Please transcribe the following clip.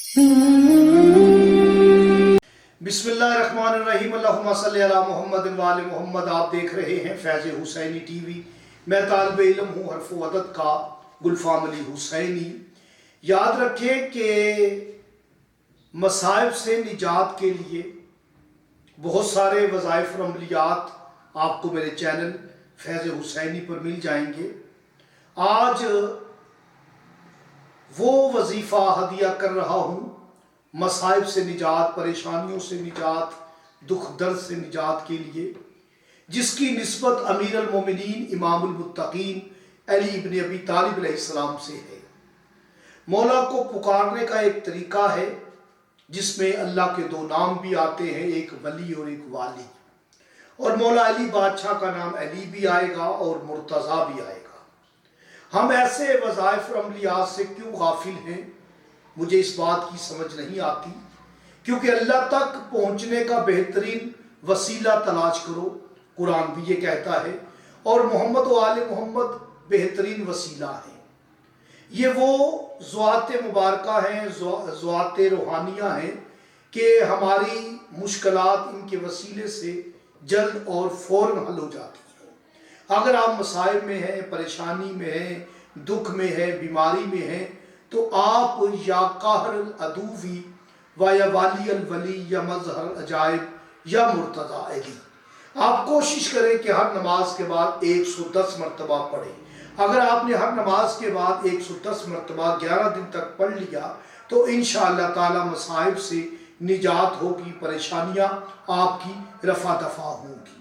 بسم اللہ الرحمن الرحیم، اللہم صلی علی محمد و آل محمد۔ آپ دیکھ رہے ہیں فیض حسینی ٹی وی۔ میں طالب علم ہوں حرف و عدد کا گلفام علی حسینی۔ یاد رکھیں کہ مصائب سے نجات کے لیے بہت سارے وظائف و عملیات آپ کو میرے چینل فیض حسینی پر مل جائیں گے۔ آج وہ وظیفہ ہدیہ کر رہا ہوں، مصائب سے نجات، پریشانیوں سے نجات، دکھ درد سے نجات کے لیے، جس کی نسبت امیر المومنین امام المتقین علی ابن ابی طالب علیہ السلام سے ہے۔ مولا کو پکارنے کا ایک طریقہ ہے جس میں اللہ کے دو نام بھی آتے ہیں، ایک ولی اور ایک والی، اور مولا علی بادشاہ کا نام علی بھی آئے گا اور مرتضیٰ بھی آئے گا۔ ہم ایسے وظائف و عملیات سے کیوں غافل ہیں؟ مجھے اس بات کی سمجھ نہیں آتی، کیونکہ اللہ تک پہنچنے کا بہترین وسیلہ تلاش کرو، قرآن بھی یہ کہتا ہے، اور محمد و آل محمد بہترین وسیلہ ہیں۔ یہ وہ ذوات مبارکہ ہیں، ذوات روحانیہ ہیں کہ ہماری مشکلات ان کے وسیلے سے جلد اور فوراً حل ہو جاتی ہیں۔ اگر آپ مصائب میں ہیں، پریشانی میں ہیں، دکھ میں ہیں، بیماری میں ہیں، تو آپ یا قاہر العدوی و یا والی الولی یا مظہر العجائب یا مرتضیٰ علی، آپ کوشش کریں کہ ہر نماز کے بعد 110 مرتبہ پڑھیں۔ اگر آپ نے ہر نماز کے بعد 110 مرتبہ 11 دن تک پڑھ لیا تو انشاءاللہ تعالی مصائب سے نجات ہوگی، پریشانیاں آپ کی رفع دفع ہوں گی۔